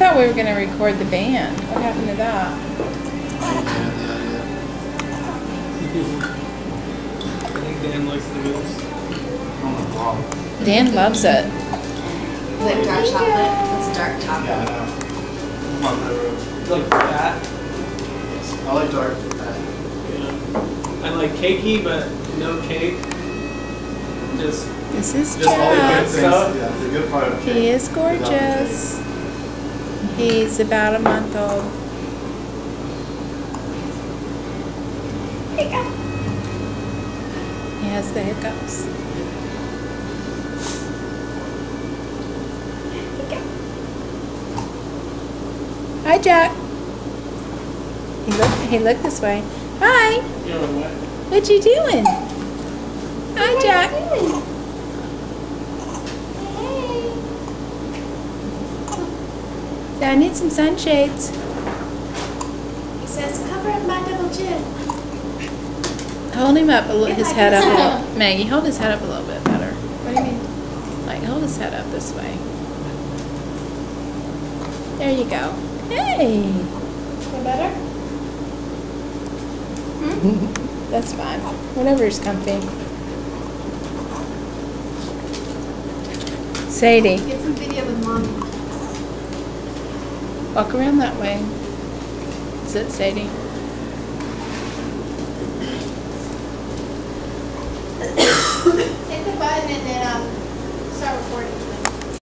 thought we were going to record the band. What happened to that? I think Dan likes the moves. Dan loves it. Like dark chocolate. That's dark chocolate. Yeah, I know. I'm on that road. You like fat? I like dark fat. Yeah. I like cakey, but no cake. Just This is Just all the good Jack. things. Stuff. Yeah, the good part of cake. He is without the gorgeous. He's about a month old. He has the hiccups. Hi, Jack. He looked this way. Hi. you know what? What you doing? Hi, Jack. Yeah, I need some sunshades. He says, cover up my double chin. Hold him up, his I head can up a tell. little. Maggie, hold his head up a little bit better. What do you mean? Like, hold his head up this way. There you go. Hey! Feel better? That's fine. Whatever's comfy. Sadie, Get some video with Mommy. walk around that way. Is it Sadie? Hit the button and then start recording.